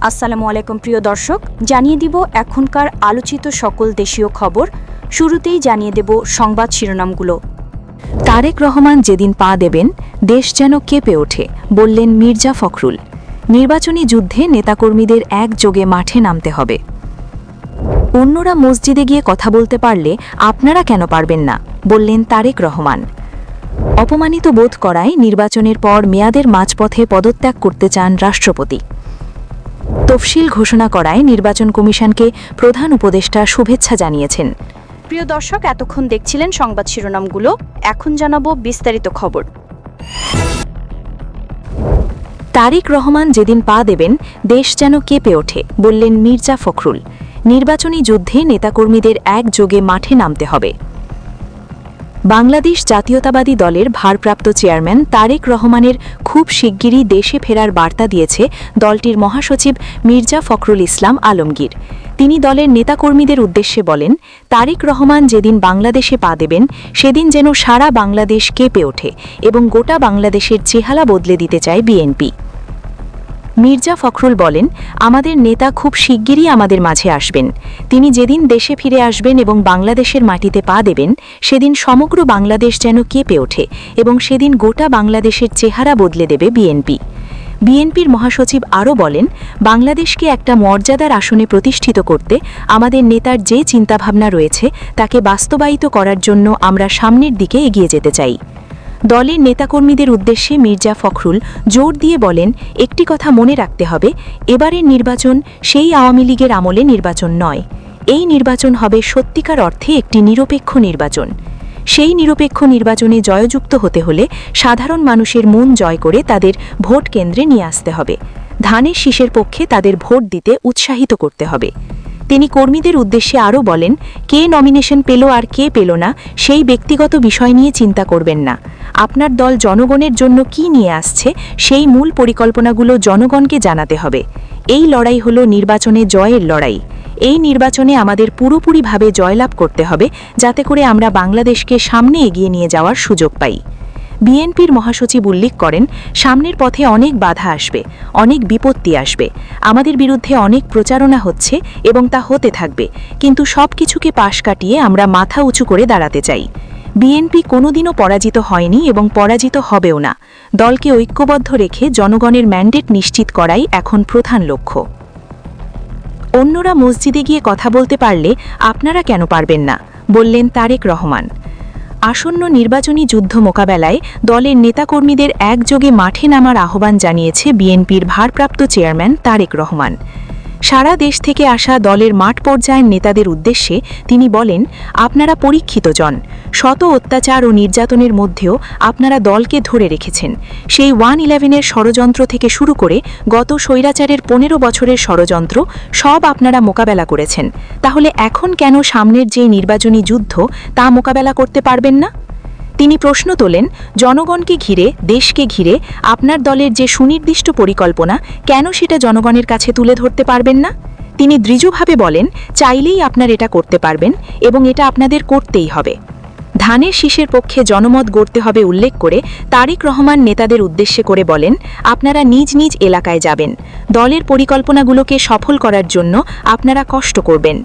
আসসালামু আলাইকুম প্রিয় দর্শক, জানিয়ে দিব এখনকার আলোচিত সকল দেশীয় খবর। শুরুতেই জানিয়ে দেব সংবাদ শিরোনামগুলো। তারেক রহমান যেদিন পা দেবেন দেশ যেন কেঁপে ওঠে, বললেন মির্জা ফখরুল। নির্বাচনী যুদ্ধে নেতাকর্মীদের একযোগে মাঠে নামতে হবে। অন্যরা মসজিদে গিয়ে কথা বলতে পারলে আপনারা কেন পারবেন না, বললেন তারেক রহমান। অপমানিত বোধ করায় নির্বাচনের পর মেয়াদের মাঝপথে পদত্যাগ করতে চান রাষ্ট্রপতি। তফসিল ঘোষণা করায় নির্বাচন কমিশনকে প্রধান উপদেষ্টা শুভেচ্ছা জানিয়েছেন। প্রিয় দর্শক, এতক্ষণ দেখছিলেন সংবাদ শিরোনামগুলো, এখন জানাবো বিস্তারিত খবর। তারেক রহমান যেদিন পা দেবেন দেশ যেন কেঁপে ওঠে, বললেন মির্জা ফখরুল। নির্বাচনী যুদ্ধে নেতাকর্মীদের একযোগে মাঠে নামতে হবে। বাংলাদেশ জাতীয়তাবাদী দলের ভারপ্রাপ্ত চেয়ারম্যান তারেক রহমানের খুব শিগগিরই দেশে ফেরার বার্তা দিয়েছে দলটির মহাসচিব মির্জা ফখরুল ইসলাম আলমগীর। তিনি দলের নেতাকর্মীদের উদ্দেশ্যে বলেন, তারেক রহমান যেদিন বাংলাদেশে পা দেবেন সেদিন যেন সারা বাংলাদেশ কেঁপে ওঠে এবং গোটা বাংলাদেশের চেহারা বদলে দিতে চায় বিএনপি। মির্জা ফখরুল বলেন, আমাদের নেতা খুব শিগগিরই আমাদের মাঝে আসবেন। তিনি যেদিন দেশে ফিরে আসবেন এবং বাংলাদেশের মাটিতে পা দেবেন সেদিন সমগ্র বাংলাদেশ যেন কেঁপে ওঠে এবং সেদিন গোটা বাংলাদেশের চেহারা বদলে দেবে বিএনপি। বিএনপির মহাসচিব আরও বলেন, বাংলাদেশকে একটা মর্যাদার আসনে প্রতিষ্ঠিত করতে আমাদের নেতার যে চিন্তাভাবনা রয়েছে তাকে বাস্তবায়িত করার জন্য আমরা সামনের দিকে এগিয়ে যেতে চাই। দলের নেতাকর্মীদের উদ্দেশ্যে মির্জা ফখরুল জোর দিয়ে বলেন, একটি কথা মনে রাখতে হবে, এবারের নির্বাচন সেই আওয়ামী লীগের আমলে নির্বাচন নয়। এই নির্বাচন হবে সত্যিকার অর্থে একটি নিরপেক্ষ নির্বাচন। সেই নিরপেক্ষ নির্বাচনে জয়যুক্ত হতে হলে সাধারণ মানুষের মন জয় করে তাদের ভোট কেন্দ্রে নিয়ে আসতে হবে। ধানের শীষের পক্ষে তাদের ভোট দিতে উৎসাহিত করতে হবে। তিনি কর্মীদের উদ্দেশ্যে আরও বলেন, কে নমিনেশন পেল আর কে পেল না সেই ব্যক্তিগত বিষয় নিয়ে চিন্তা করবেন না। আপনার দল জনগণের জন্য কি নিয়ে আসছে সেই মূল পরিকল্পনাগুলো জনগণকে জানাতে হবে। এই লড়াই হলো নির্বাচনে জয়ের লড়াই। এই নির্বাচনে আমাদের পুরোপুরিভাবে জয়লাভ করতে হবে যাতে করে আমরা বাংলাদেশকে সামনে এগিয়ে নিয়ে যাওয়ার সুযোগ পাই। বিএনপির মহাসচিব উল্লেখ করেন, সামনের পথে অনেক বাধা আসবে, অনেক বিপত্তি আসবে। আমাদের বিরুদ্ধে অনেক প্রচারণা হচ্ছে এবং তা হতে থাকবে, কিন্তু সব কিছুকে পাশ কাটিয়ে আমরা মাথা উঁচু করে দাঁড়াতে চাই। বিএনপি কোনোদিনও পরাজিত হয়নি এবং পরাজিত হবেও না। দলকে ঐক্যবদ্ধ রেখে জনগণের ম্যান্ডেট নিশ্চিত করাই এখন প্রধান লক্ষ্য। অন্যরা মসজিদে গিয়ে কথা বলতে পারলে আপনারা কেন পারবেন না, বললেন তারেক রহমান। আসন্ন নির্বাচনী যুদ্ধ মোকাবেলায় দলের নেতাকর্মীদের একযোগে মাঠে নামার আহ্বান জানিয়েছে বিএনপির ভারপ্রাপ্ত চেয়ারম্যান তারেক রহমান। সারা দেশ থেকে আসা দলের মাঠ পর্যায়ের নেতাদের উদ্দেশ্যে তিনি বলেন, আপনারা পরীক্ষিত জন। শত অত্যাচার ও নির্যাতনের মধ্যেও আপনারা দলকে ধরে রেখেছেন। সেই 111-এর ষড়যন্ত্র থেকে শুরু করে গত স্বৈরাচারের 15 বছরের ষড়যন্ত্র সব আপনারা মোকাবেলা করেছেন। তাহলে এখন কেন সামনের যে নির্বাচনী যুদ্ধ তা মোকাবেলা করতে পারবেন না? তিনি প্রশ্ন তোলেন, জনগণকে ঘিরে, দেশকে ঘিরে আপনার দলের যে সুনির্দিষ্ট পরিকল্পনা, কেন সেটা জনগণের কাছে তুলে ধরতে পারবেন না? তিনি দৃঢ়ভাবে বলেন, চাইলেই আপনার এটা করতে পারবেন এবং এটা আপনাদের করতেই হবে। ধানের শীষের পক্ষে জনমত গড়তে হবে উল্লেখ করে তারেক রহমান নেতাদের উদ্দেশ্যে করে বলেন, আপনারা নিজ নিজ এলাকায় যাবেন। দলের পরিকল্পনাগুলোকে সফল করার জন্য আপনারা কষ্ট করবেন।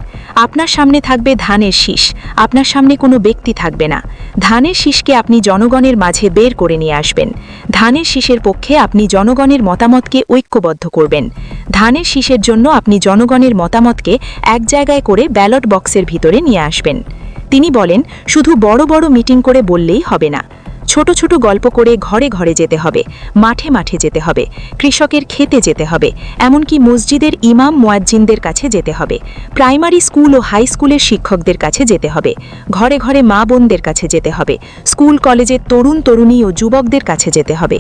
আপনার সামনে থাকবে ধানের শীষ, আপনার সামনে কোনো ব্যক্তি থাকবে না। ধানের শীষকে আপনি জনগণের মাঝে বের করে নিয়ে আসবেন। ধানের শীষের পক্ষে আপনি জনগণের মতামতকে ঐক্যবদ্ধ করবেন। ধানের শীষের জন্য আপনি জনগণের মতামতকে এক জায়গায় করে ব্যালট বক্সের ভিতরে নিয়ে আসবেন। তিনি বলেন, শুধু বড় বড় মিটিং করে বললেই হবে না, ছোট ছোট গল্প করে ঘরে ঘরে যেতে হবে, মাঠে মাঠে যেতে হবে, কৃষকের খেতে যেতে হবে, এমনকি মসজিদের ইমাম মুয়াজ্জিনদের কাছে যেতে হবে, প্রাইমারি স্কুল ও হাই স্কুলের শিক্ষকদের কাছে যেতে হবে, ঘরে ঘরে মা বোনদের কাছে যেতে হবে, স্কুল কলেজের তরুণ তরুণী ও যুবকদের কাছে যেতে হবে।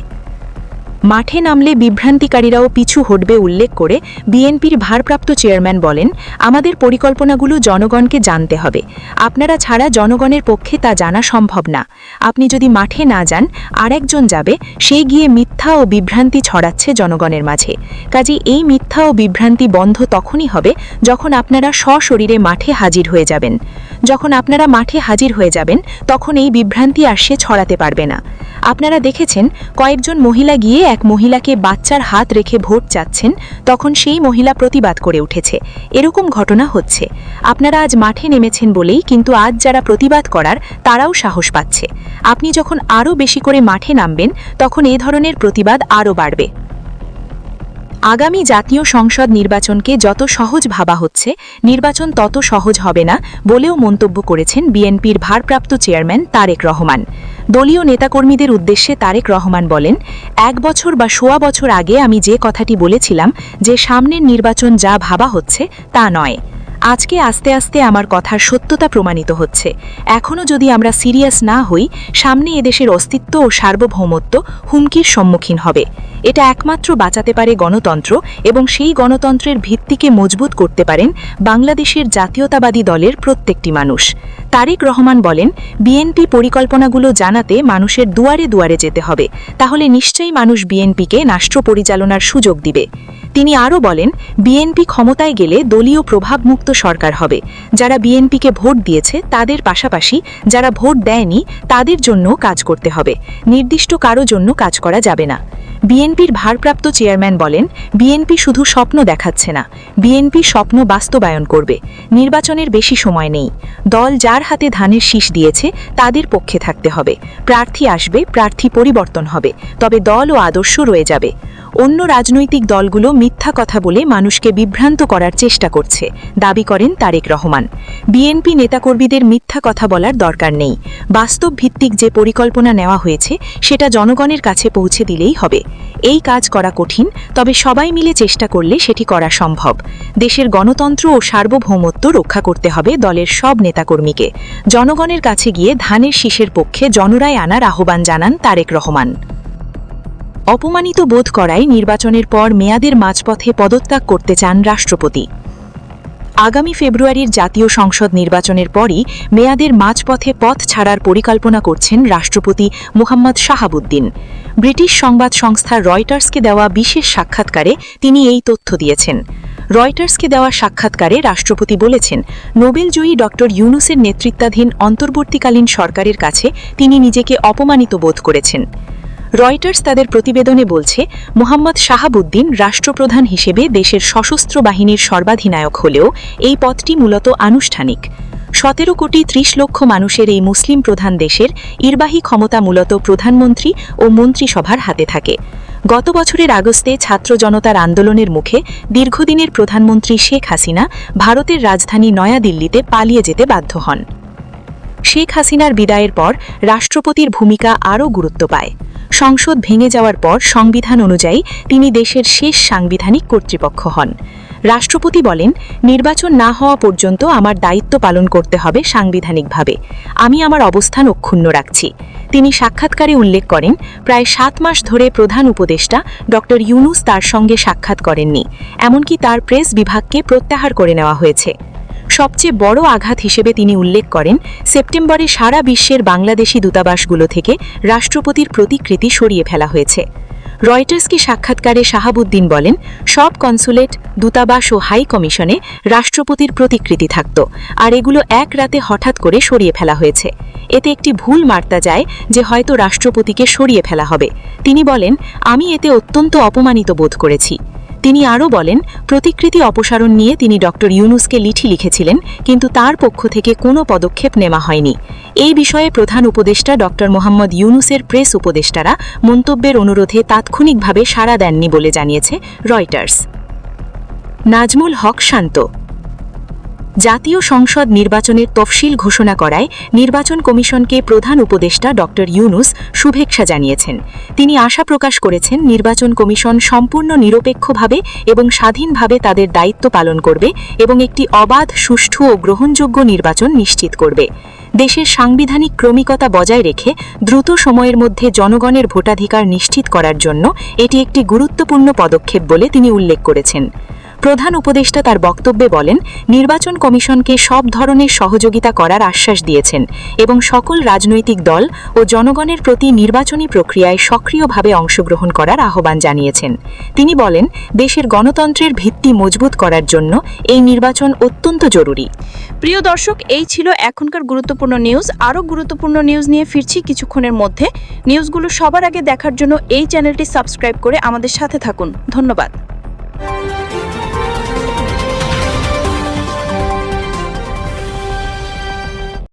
মাঠে নামলে বিভ্রান্তিকারীরাও পিছু হটবে উল্লেখ করে বিএনপির ভারপ্রাপ্ত চেয়ারম্যান বলেন, আমাদের পরিকল্পনাগুলো জনগণকে জানতে হবে। আপনারা ছাড়া জনগণের পক্ষে তা জানা সম্ভব না। আপনি যদি মাঠে না যান, আরেকজন যাবে, সে গিয়ে মিথ্যা ও বিভ্রান্তি ছড়াচ্ছে জনগণের মাঝে। কাজেই এই মিথ্যা ও বিভ্রান্তি বন্ধ তখনই হবে যখন আপনারা সশরীরে মাঠে হাজির হয়ে যাবেন। যখন আপনারা মাঠে হাজির হয়ে যাবেন তখন এই বিভ্রান্তি আর সে ছড়াতে পারবে না। আপনারা দেখেছেন কয়েকজন মহিলা গিয়ে এক মহিলাকে বাচ্চার হাত রেখে ভোট চাচ্ছেন, তখন সেই মহিলা প্রতিবাদ করে উঠেছে। এরকম ঘটনা হচ্ছে। আপনারা আজ মাঠে নেমেছেন বলেই কিন্তু আজ যারা প্রতিবাদ করার তারাও সাহস পাচ্ছে। আপনি যখন আরও বেশি করে মাঠে নামবেন তখন এ ধরনের প্রতিবাদ আরও বাড়বে। আগামী জাতীয় সংসদ নির্বাচনকে যত সহজ ভাবা হচ্ছে, নির্বাচন তত সহজ হবে না বলেও মন্তব্য করেছেন বিএনপির ভারপ্রাপ্ত চেয়ারম্যান তারেক রহমান। দলীয় নেতাকর্মীদের উদ্দেশ্যে তারেক রহমান বলেন, 1 বছর বা সোয়া বছর আগে আমি যে কথাটি বলেছিলাম যে সামনের নির্বাচন যা ভাবা হচ্ছে তা নয়। আজকে আস্তে আস্তে আমার কথার সত্যতা প্রমাণিত হচ্ছে। এখনও যদি আমরা সিরিয়াস না হই, সামনে এদেশের অস্তিত্ব ও সার্বভৌমত্ব হুমকির সম্মুখীন হবে। এটা একমাত্র বাঁচাতে পারে গণতন্ত্র, এবং সেই গণতন্ত্রের ভিত্তিকে মজবুত করতে পারেন বাংলাদেশের জাতীয়তাবাদী দলের প্রত্যেকটি মানুষ। তারেক রহমান বলেন, বিএনপি পরিকল্পনাগুলো জানাতে মানুষের দুয়ারে দুয়ারে যেতে হবে, তাহলে নিশ্চয়ই মানুষ বিএনপিকে রাষ্ট্র পরিচালনার সুযোগ দিবে। তিনি আরও বলেন, বিএনপি ক্ষমতায় গেলে দলীয় প্রভাবমুক্ত সরকার হবে। যারা বিএনপিকে ভোট দিয়েছে তাদের পাশাপাশি যারা ভোট দেয়নি তাদের জন্য কাজ করতে হবে, নির্দিষ্ট কারো জন্য কাজ করা যাবে না। বিএনপির ভারপ্রাপ্ত চেয়ারম্যান বলেন, বিএনপি শুধু স্বপ্ন দেখাচ্ছে না, বিএনপি স্বপ্ন বাস্তবায়ন করবে। নির্বাচনের বেশি সময় নেই। দল যার হাতে ধানের শীষ দিয়েছে তাদের পক্ষে থাকতে হবে। প্রার্থী আসবে, প্রার্থী পরিবর্তন হবে, তবে দল ও আদর্শ রয়ে যাবে। অন্য রাজনৈতিক দলগুলো মিথ্যা কথা বলে মানুষকে বিভ্রান্ত করার চেষ্টা করছে, দাবি করেন তারেক রহমান। বিএনপি নেতাকর্মীদের মিথ্যা কথা বলার দরকার নেই। বাস্তব ভিত্তিক যে পরিকল্পনা নেওয়া হয়েছে সেটা জনগণের কাছে পৌঁছে দিলেই হবে। এই কাজ করা কঠিন, তবে সবাই মিলে চেষ্টা করলে সেটি করা সম্ভব। দেশের গণতন্ত্র ও সার্বভৌমত্ব রক্ষা করতে হবে দলের সব নেতাকর্মীকে। জনগণের কাছে গিয়ে ধানের শীষের পক্ষে জনরায় আনার আহ্বান জানান তারেক রহমান। অপমানিত বোধ করায় নির্বাচনের পর মেয়াদের মাঝপথে পদত্যাগ করতে চান রাষ্ট্রপতি। আগামী ফেব্রুয়ারির জাতীয় সংসদ নির্বাচনের পরই মেয়াদের মাঝপথে পথ ছাড়ার পরিকল্পনা করছেন রাষ্ট্রপতি মোহাম্মদ শাহাবুদ্দিন। ব্রিটিশ সংবাদ সংস্থা রয়টার্সকে দেওয়া বিশেষ সাক্ষাৎকারে তিনি এই তথ্য দিয়েছেন। রয়টার্সকে দেওয়া সাক্ষাৎকারে রাষ্ট্রপতি বলেছেন, নোবেলজয়ী ডক্টর ইউনূসের নেতৃত্বাধীন অন্তর্বর্তীকালীন সরকারের কাছে তিনি নিজেকে অপমানিত বোধ করেছেন। রয়টার্স তাদের প্রতিবেদনে বলছে, মোহাম্মদ শাহাবুদ্দিন রাষ্ট্রপ্রধান হিসেবে দেশের সশস্ত্র বাহিনীর সর্বাধিনায়ক হলেও এই পদটি মূলত আনুষ্ঠানিক। 17 কোটি 30 লক্ষ মানুষের এই মুসলিম প্রধান দেশের নির্বাহী ক্ষমতা মূলত প্রধানমন্ত্রী ও মন্ত্রিসভার হাতে থাকে। গত বছরের আগস্টে ছাত্র জনতার আন্দোলনের মুখে দীর্ঘদিনের প্রধানমন্ত্রী শেখ হাসিনা ভারতের রাজধানী নয়াদিল্লিতে পালিয়ে যেতে বাধ্য হন। শেখ হাসিনার বিদায়ের পর রাষ্ট্রপতির ভূমিকা আরও গুরুত্ব পায়। সংসদ ভেঙে যাওয়ার পর সংবিধান অনুযায়ী তিনি দেশের শেষ সাংবিধানিক কর্তৃপক্ষ হন। রাষ্ট্রপতি বলেন, নির্বাচন না হওয়া পর্যন্ত আমার দায়িত্ব পালন করতে হবে সাংবিধানিকভাবে। আমি আমার অবস্থান অক্ষুণ্ণ রাখছি। তিনি সাক্ষাৎকারে উল্লেখ করেন, প্রায় 7 মাস ধরে প্রধান উপদেষ্টা ডক্টর ইউনূস তার সঙ্গে সাক্ষাৎ করেননি, এমনকি তার প্রেস বিভাগকে প্রত্যাহার করে নেওয়া হয়েছে। সবচেয়ে বড় আঘাত হিসেবে তিনি উল্লেখ করেন, সেপ্টেম্বরে সারা বিশ্বের বাংলাদেশি দূতাবাসগুলো থেকে রাষ্ট্রপতির প্রতিকৃতি সরিয়ে ফেলা হয়েছে। রয়টার্সকে সাক্ষাৎকারে শাহাবুদ্দিন বলেন, সব কনসুলেট, দূতাবাস ও হাই কমিশনে রাষ্ট্রপতির প্রতিকৃতি থাকত, আর এগুলো এক রাতে হঠাৎ করে সরিয়ে ফেলা হয়েছে। এতে একটি ভুল বার্তা যায় যে হয়তো রাষ্ট্রপতিকে সরিয়ে ফেলা হবে। তিনি বলেন, আমি এতে অত্যন্ত অপমানিত বোধ করেছি। তিনি আরও বলেন, প্রতিকৃতি অপসারণ নিয়ে তিনি ডক্টর ইউনূসকে চিঠি লিখেছিলেন, কিন্তু তার পক্ষ থেকে কোনো পদক্ষেপ নেওয়া হয়নি। এই বিষয়ে প্রধান উপদেষ্টা ডক্টর মোহাম্মদ ইউনূসের প্রেস উপদেষ্টারা মন্তব্যের অনুরোধে তাৎক্ষণিকভাবে সাড়া দেননি বলে জানিয়েছে রয়টার্স। নাজমুল হক শান্ত। জাতীয় সংসদ নির্বাচনের তফসিল ঘোষণা করায় নির্বাচন কমিশনকে প্রধান উপদেষ্টা ডক্টর ইউনূস শুভেচ্ছা জানিয়েছেন। তিনি আশা প্রকাশ করেছেন, নির্বাচন কমিশন সম্পূর্ণ নিরপেক্ষভাবে এবং স্বাধীনভাবে তাদের দায়িত্ব পালন করবে এবং একটি অবাধ, সুষ্ঠু ও গ্রহণযোগ্য নির্বাচন নিশ্চিত করবে। দেশের সাংবিধানিক ক্রমিকতা বজায় রেখে দ্রুত সময়ের মধ্যে জনগণের ভোটাধিকার নিশ্চিত করার জন্য এটি একটি গুরুত্বপূর্ণ পদক্ষেপ বলে তিনি উল্লেখ করেছেন। প্রধান উপদেষ্টা তার বক্তব্যে বলেন, নির্বাচন কমিশনকে সব ধরনের সহযোগিতা করার আশ্বাস দিয়েছেন এবং সকল রাজনৈতিক দল ও জনগণের প্রতি নির্বাচনী প্রক্রিয়ায় সক্রিয়ভাবে অংশগ্রহণ করার আহ্বান জানিয়েছেন। তিনি বলেন, দেশের গণতন্ত্রের ভিত্তি মজবুত করার জন্য এই নির্বাচন অত্যন্ত জরুরি। প্রিয় দর্শক, এই ছিল এখনকার গুরুত্বপূর্ণ নিউজ। আরও গুরুত্বপূর্ণ নিউজ নিয়ে ফিরছি কিছুক্ষণের মধ্যে। নিউজগুলো সবার আগে দেখার জন্য এই চ্যানেলটি সাবস্ক্রাইব করে আমাদের সাথে থাকুন। ধন্যবাদ।